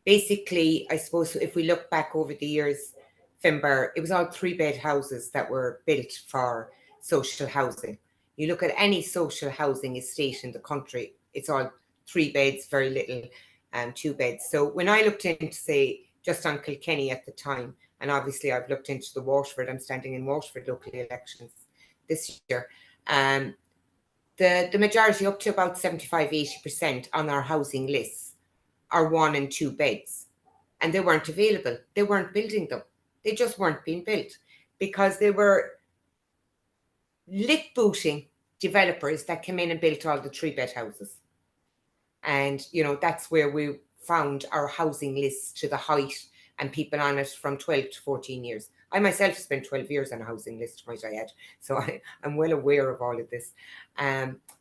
Basically, I suppose if we look back over the years, Finbar, it was all 3-bed houses that were built for social housing. You look at any social housing estate in the country, it's all 3 beds, very little 2 beds. So when I looked into, say, just on Kilkenny at the time, and obviously I've looked into the Waterford, I'm standing in Waterford local elections this year, the majority, up to about 75-80% on our housing lists, are 1 and 2 beds, and they weren't available. They weren't building them. They just weren't being built because they were lit booting developers that came in and built all the 3-bed houses. And, that's where we found our housing lists to the height and people on it from 12 to 14 years. I myself spent 12 years on a housing list, might I add. So I'm well aware of all of this.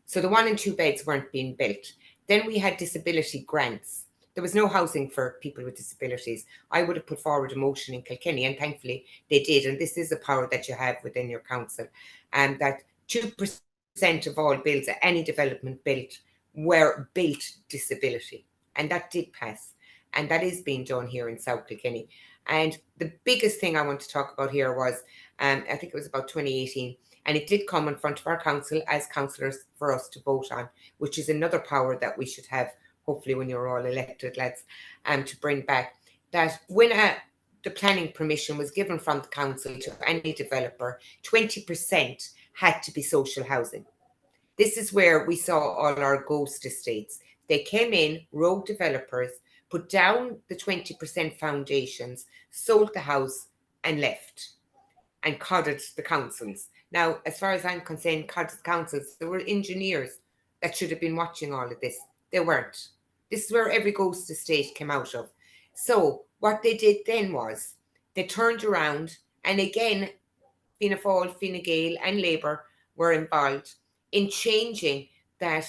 So the 1 and 2 beds weren't being built. Then we had disability grants, there was no housing for people with disabilities. I would have put forward a motion in Kilkenny, and thankfully they did. And this is a power that you have within your council, and that 2% of all bills at any development built were built disability, and that did pass, and that is being done here in South Kilkenny. And the biggest thing I want to talk about here was, I think it was about 2018, and it did come in front of our council as councillors for us to vote on, which is another power that we should have, hopefully when you're all elected, lads, to bring back, that when the planning permission was given from the council to any developer, 20% had to be social housing. This is where we saw all our ghost estates. They came in, rogue developers, put down the 20% foundations, sold the house and left, and codded the councils. Now, as far as I'm concerned, codded councils, there were engineers that should have been watching all of this. They weren't. This is where every ghost estate came out of. So what they did then was they turned around, and again, Fianna Fáil, Fine Gael and Labour were involved in changing that.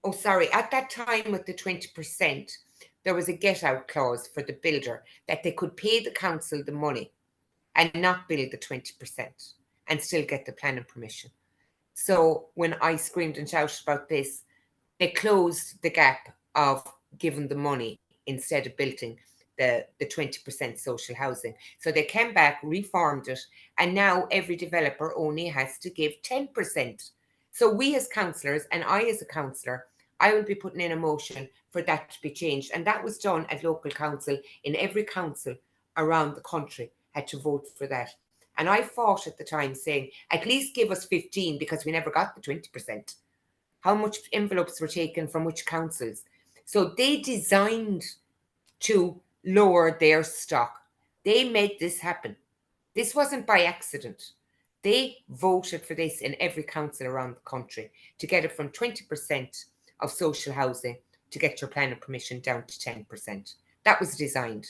Oh, sorry, at that time with the 20%, there was a get out clause for the builder that they could pay the council the money and not build the 20% and still get the planning permission. So when I screamed and shouted about this, they closed the gap of giving the money instead of building the 20% social housing. So they came back, reformed it, and now every developer only has to give 10%. So we as councillors, and I as a councillor, I will be putting in a motion for that to be changed. And that was done at local council. In every council around the country had to vote for that. And I fought at the time saying, at least give us 15, because we never got the 20%. How much envelopes were taken from which councils? So they designed to lower their stock. They made this happen. This wasn't by accident. They voted for this in every council around the country to get it from 20% of social housing to get your planning permission down to 10%. That was designed.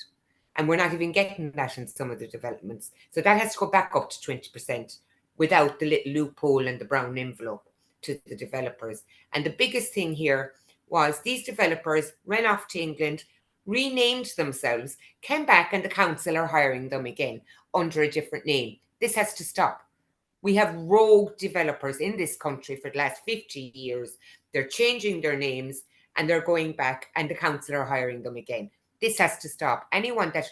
And we're not even getting that in some of the developments. So that has to go back up to 20% without the little loophole and the brown envelope to the developers. And the biggest thing here was these developers ran off to England, renamed themselves, came back, and the council are hiring them again under a different name. This has to stop. We have rogue developers in this country for the last 50 years. They're changing their names and they're going back, and the council are hiring them again. This has to stop. Anyone that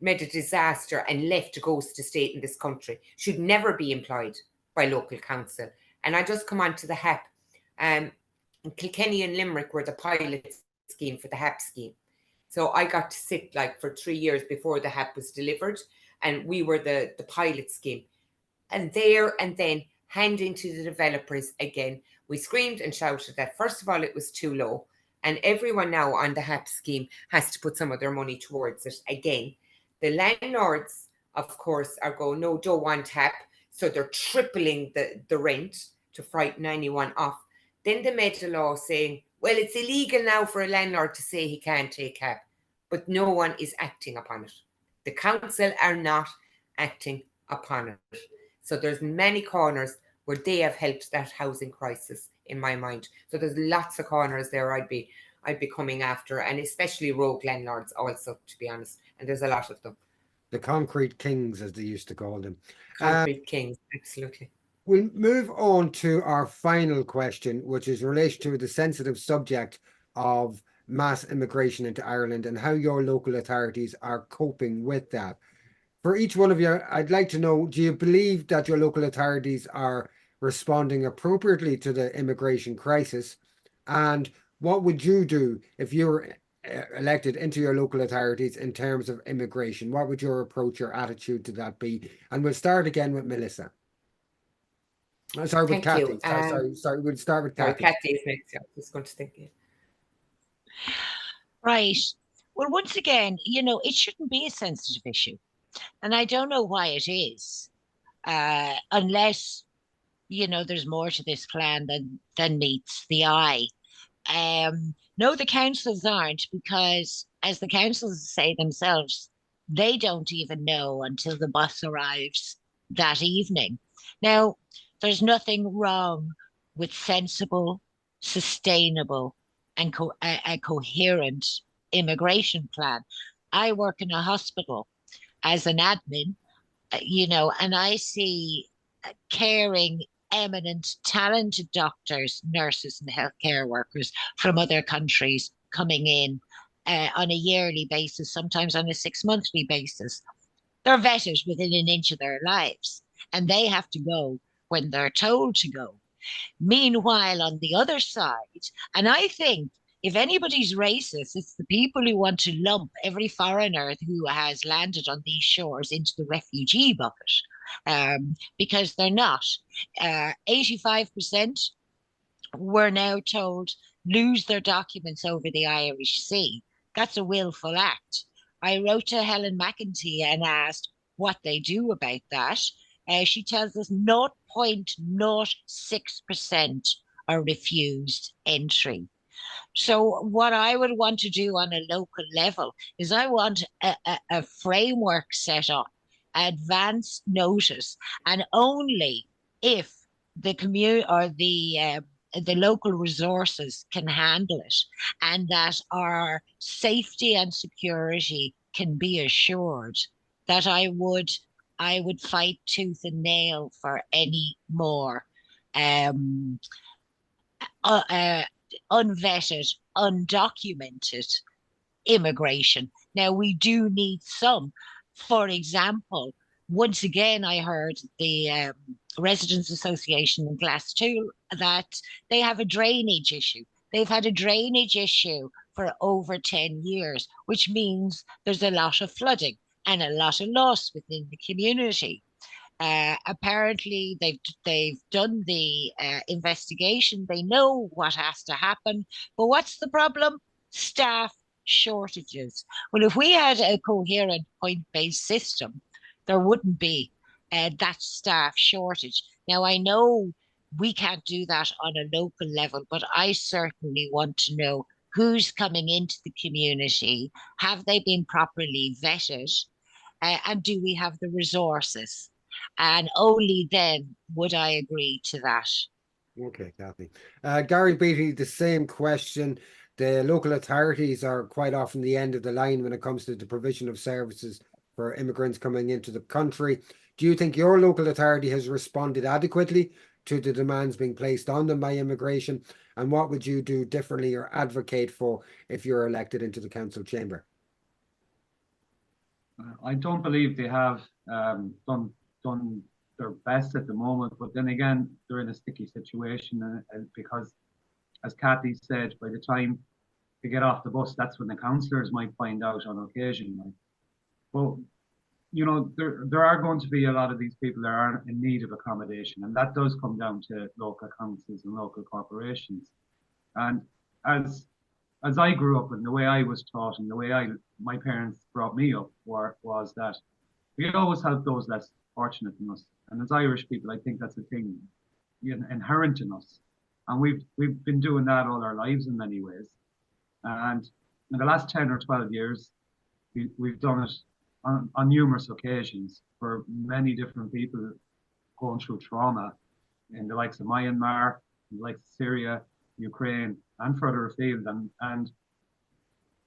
made a disaster and left a ghost estate in this country should never be employed by local council. And I just come on to the HAP. Kilkenny and Limerick were the pilot scheme for the HAP scheme. So I got to sit like for 3 years before the HAP was delivered, and we were the pilot scheme. And there and then handing to the developers again. We screamed and shouted that first of all it was too low, and everyone now on the HAP scheme has to put some of their money towards it again. The landlords, of course, are going, no, don't want HAP, so they're tripling the rent to frighten anyone off. Then they made a law saying, well, it's illegal now for a landlord to say he can't take HAP, but no one is acting upon it. The council are not acting upon it. So there's many corners where they have helped that housing crisis, in my mind. So there's lots of corners there I'd be coming after, and especially rogue landlords also, to be honest. And there's a lot of them. The concrete kings, as they used to call them. Concrete kings, absolutely. We'll move on to our final question, which is in relation to the sensitive subject of mass immigration into Ireland and how your local authorities are coping with that. For each one of you, I'd like to know, do you believe that your local authorities are responding appropriately to the immigration crisis? And what would you do if you were elected into your local authorities in terms of immigration? What would your approach or attitude to that be? And we'll start again with Melissa. Sorry, with Cathy. Sorry, we'll start with Cathy. Cathy is next. Yeah, I was going to think. Yeah. Right. Well, once again, it shouldn't be a sensitive issue. And I don't know why it is, unless, there's more to this plan than meets the eye. No, the councils aren't, because as the councils say themselves, they don't even know until the bus arrives that evening. Now, there's nothing wrong with sensible, sustainable, and coherent immigration plan. I work in a hospital as an admin, and I see caring, eminent, talented doctors, nurses, and healthcare workers from other countries coming in on a yearly basis, sometimes on a 6 monthly basis. They're vetted within an inch of their lives, and they have to go when they're told to go. Meanwhile, on the other side, and I think if anybody's racist, it's the people who want to lump every foreigner who has landed on these shores into the refugee bucket, because they're not. 85% were now told lose their documents over the Irish Sea. That's a willful act. I wrote to Helen McEntee and asked what they do about that. She tells us 0.06% are refused entry. So what I would want to do on a local level is I want a framework set up, advance notice, and only if the community or the local resources can handle it, and that our safety and security can be assured, that I would fight tooth and nail for any more um, uh, uh, unvetted, undocumented immigration. Now, we do need some. For example, once again, I heard the Residents Association in Glasgow that they have a drainage issue. They've had a drainage issue for over 10 years, which means there's a lot of flooding and a lot of loss within the community. Apparently, they've done the investigation. They know what has to happen. But what's the problem? Staff shortages. Well, if we had a coherent point-based system, there wouldn't be that staff shortage. Now, I know we can't do that on a local level, but I certainly want to know who's coming into the community. Have they been properly vetted? And do we have the resources? And only then would I agree to that. Okay, Cathy. Garie, Beatty, the same question. The local authorities are quite often the end of the line when it comes to the provision of services for immigrants coming into the country. Do you think your local authority has responded adequately to the demands being placed on them by immigration? And what would you do differently or advocate for if you're elected into the council chamber? I don't believe they have done their best at the moment, but then again, they're in a sticky situation because, as Cathy said, by the time they get off the bus, that's when the councillors might find out on occasion. Like, well, there are going to be a lot of these people that are in need of accommodation, and that does come down to local councils and local corporations. And as I grew up and the way I was taught and the way my parents brought me up was that we always help those less fortunate than us. And as Irish people, I think that's a thing inherent in us. And we've been doing that all our lives in many ways. And in the last 10 or 12 years, we've done it on numerous occasions for many different people going through trauma in the likes of Myanmar, in the likes of Syria, Ukraine, and further afield. And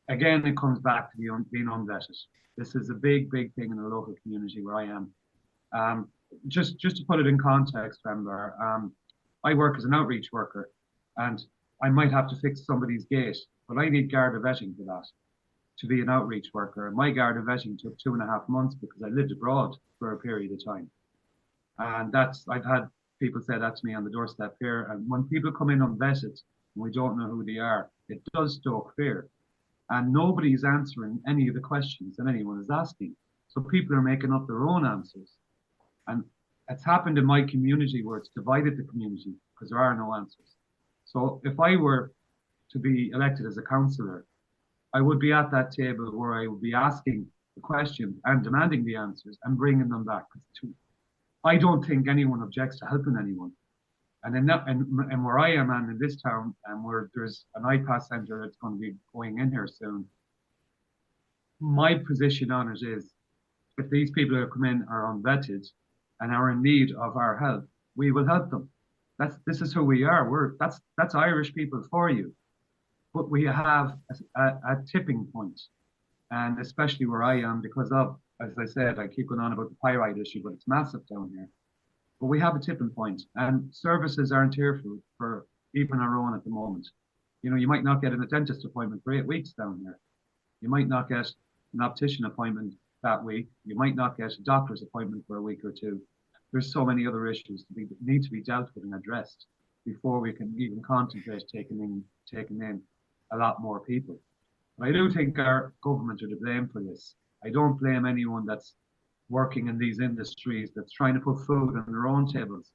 again, it comes back to being unvetted. This is a big, big thing in the local community where I am. Just to put it in context, Finbar, I work as an outreach worker, and I might have to fix somebody's gate, but I need Garda vetting for that to be an outreach worker. And my Garda vetting took 2.5 months because I lived abroad for a period of time. And I've had people say that to me on the doorstep here. And when people come in unvetted and we don't know who they are, it does stoke fear. And nobody's answering any of the questions that anyone is asking. So people are making up their own answers. And it's happened in my community where it's divided the community because there are no answers. So if I were to be elected as a councillor, I would be at that table where I would be asking the questions and demanding the answers and bringing them back. I don't think anyone objects to helping anyone. And where I am and in this town, and where there's an IPAS centre that's going to be going in here soon, my position on it is, if these people who come in are unvetted and are in need of our help, we will help them. This is who we are. That's Irish people for you. but we have a tipping point, and especially where I am, because of, as I said, I keep going on about the pyrite issue, but it's massive down here. But we have a tipping point, and services aren't here for even our own at the moment. You know, you might not get a dentist appointment for 8 weeks down here. You might not get an optician appointment that week. You might not get a doctor's appointment for a week or two. There's so many other issues that need to be dealt with and addressed before we can even contemplate taking in a lot more people. But I do think our government are to blame for this. I don't blame anyone that's working in these industries that's trying to put food on their own tables.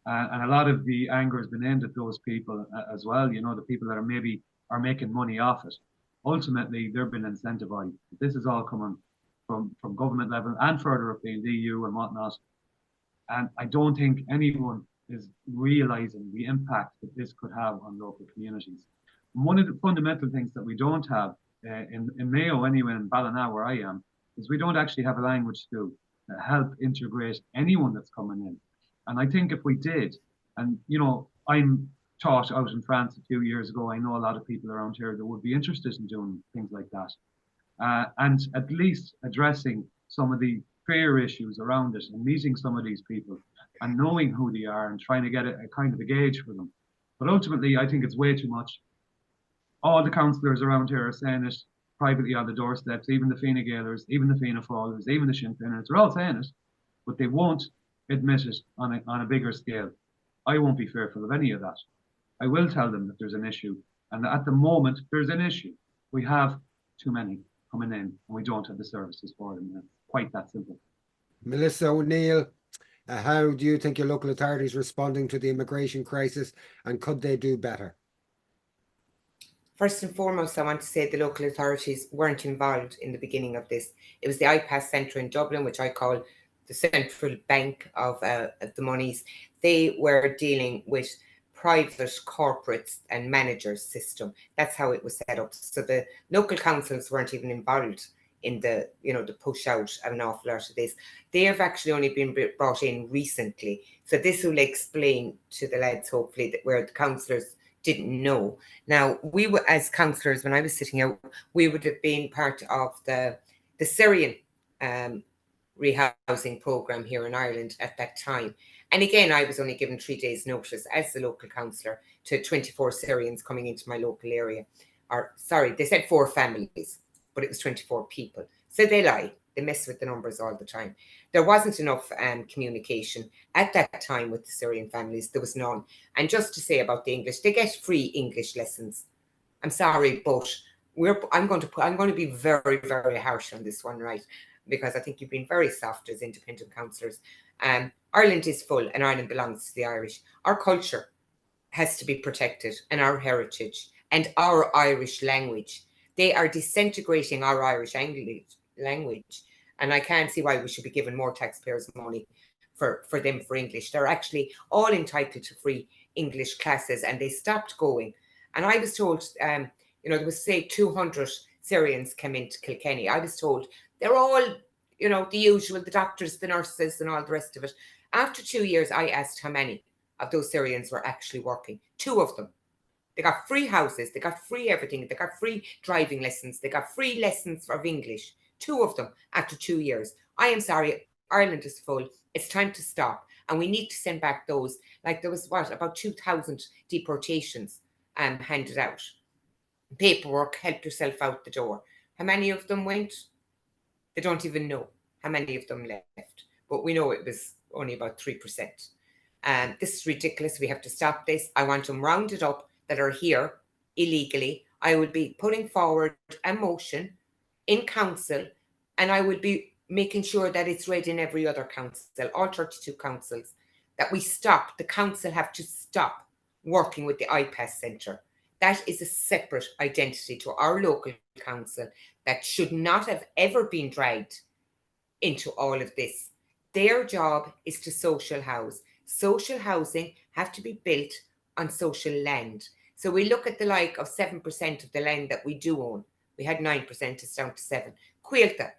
And a lot of the anger has been aimed at those people as well. You know, the people that are making money off it. Ultimately, they've been incentivized. This is all coming from government level and further afield, EU and whatnot. And I don't think anyone is realizing the impact that this could have on local communities. And one of the fundamental things that we don't have in Mayo, anyway, in Ballina, where I am, is we don't actually have a language school to help integrate anyone that's coming in. And I think if we did, and you know, I'm taught out in France a few years ago, I know a lot of people around here that would be interested in doing things like that. And at least addressing some of the fear issues around it and meeting some of these people and knowing who they are and trying to get a kind of a gauge for them. But ultimately, I think it's way too much. All the councillors around here are saying it privately on the doorsteps, even the Fine Gaelers, even the Fianna Fáilers, even the Sinn Féiners, they're all saying it, but they won't admit it on a bigger scale. I won't be fearful of any of that. I will tell them that there's an issue, and at the moment there's an issue. We have too many coming in, and we don't have the services for them. It's quite that simple. Melissa O'Neill, how do you think your local authorities responding to the immigration crisis, and could they do better? First and foremost, I want to say the local authorities weren't involved in the beginning of this. It was the IPAS Centre in Dublin, which I call the central bank of the monies. They were dealing with private corporates and managers system. That's how it was set up. So the local councils weren't even involved in the, you know, the push out of an awful lot of this. They have actually only been brought in recently. So this will explain to the lads, hopefully, that where the councillors didn't know. Now, we were, as councillors, when I was sitting out, we would have been part of the Syrian rehousing programme here in Ireland at that time. And again, I was only given 3 days notice as the local councillor to 24 Syrians coming into my local area. Or sorry, they said 4 families, but it was 24 people. So they lie. They mess with the numbers all the time. There wasn't enough communication at that time with the Syrian families. There was none. And just to say about the English, they get free English lessons. I'm sorry, but I'm going to be very, very harsh on this one, right? Because I think you've been very soft as independent councillors. Ireland is full, and Ireland belongs to the Irish. Our culture has to be protected, and our heritage and our Irish language. They are disintegrating our Irish language, and I can't see why we should be giving more taxpayers money for them for English. They're actually all entitled to free English classes, and they stopped going. And I was told, you know, there was say 200 Syrians came into Kilkenny. I was told they're all, you know, the usual, the doctors, the nurses, and all the rest of it. After 2 years, I asked how many of those Syrians were actually working. 2 of them. They got free houses, they got free everything, they got free driving lessons, they got free lessons of English. 2 of them after 2 years. I am sorry, Ireland is full. It's time to stop. And we need to send back those. Like there was, what, about 2,000 deportations handed out. Paperwork, help yourself out the door. How many of them went? They don't even know how many of them left. But we know it was only about 3%. This is ridiculous. We have to stop this. I want them rounded up that are here illegally. I will be putting forward a motion in council, and I will be making sure that it's read in every other council, all 32 councils, that we stop. The council have to stop working with the IPAS Centre. That is a separate identity to our local council that should not have ever been dragged into all of this. Their job is to social house. Social housing have to be built on social land. So we look at the like of 7% of the land that we do own. We had 9%, it's down to 7. Quilta,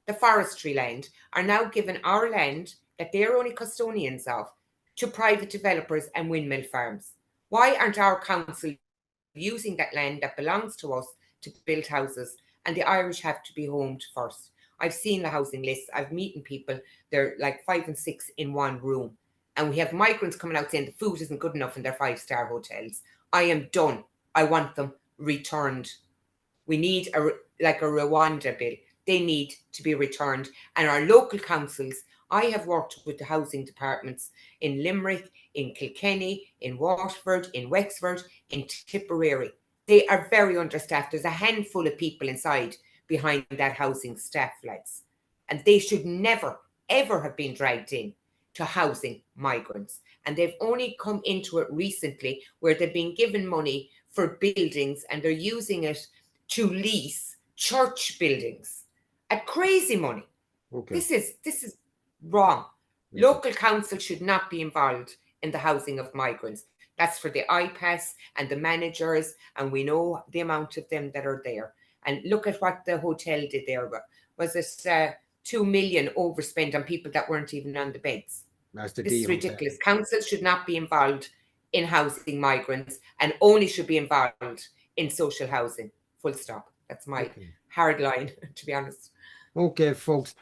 the forestry land, are now given our land that they're only custodians of to private developers and windmill farms. Why aren't our council using that land that belongs to us to build houses, and the Irish have to be homed first. I've seen the housing lists. I've meeting people. They're like 5 and 6 in one room. And we have migrants coming out saying the food isn't good enough in their 5-star hotels. I am done. I want them returned. We need a Rwanda bill. They need to be returned. And our local councils, I have worked with the housing departments in Limerick, in Kilkenny, in Waterford, in Wexford, in Tipperary. They are very understaffed. There's a handful of people inside behind that housing staff, lads. And they should never, ever have been dragged in to housing migrants. And they've only come into it recently where they've been given money for buildings and they're using it to lease church buildings at crazy money. Okay. This is wrong. Okay. Local council should not be involved in the housing of migrants. That's for the IPAS and the managers, and we know the amount of them that are there. And look at what the hotel did there. Was it 2 million overspent on people that weren't even on the beds? That's the This is deal. ridiculous. Councils should not be involved in housing migrants and only should be involved in social housing. Full stop. That's my hard line, to be honest. Okay, folks.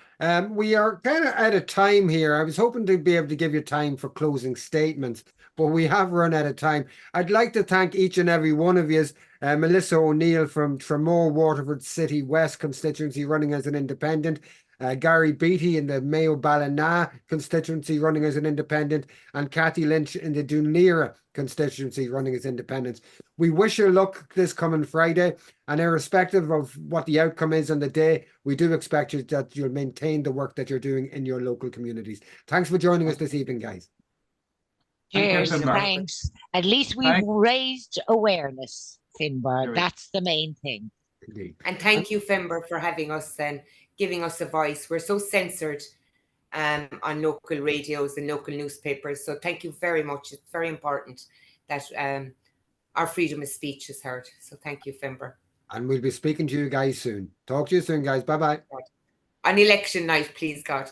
We are kind of out of time here. I was hoping to be able to give you time for closing statements, but we have run out of time. I'd like to thank each and every one of you. Melissa O'Neill from Tramore, Waterford City West constituency, running as an independent. Garie Beatty in the MAYO Ballina constituency, running as an independent, and Cathy Lynch in the Laoghaire constituency, running as independents. We wish you luck this coming Friday, and irrespective of what the outcome is on the day, we do expect you that you'll maintain the work that you're doing in your local communities. Thanks for joining us this evening, guys. Cheers, Thank you, Finbar. thanks. At least we've raised awareness, Finbar. Sure. That's the main thing. Indeed. And thank you, Finbar, for having us and giving us a voice. We're so censored on local radios and local newspapers. So thank you very much. It's very important that our freedom of speech is heard. So thank you, Finbar. And we'll be speaking to you guys soon. Talk to you soon, guys. Bye-bye. On election night, please, God.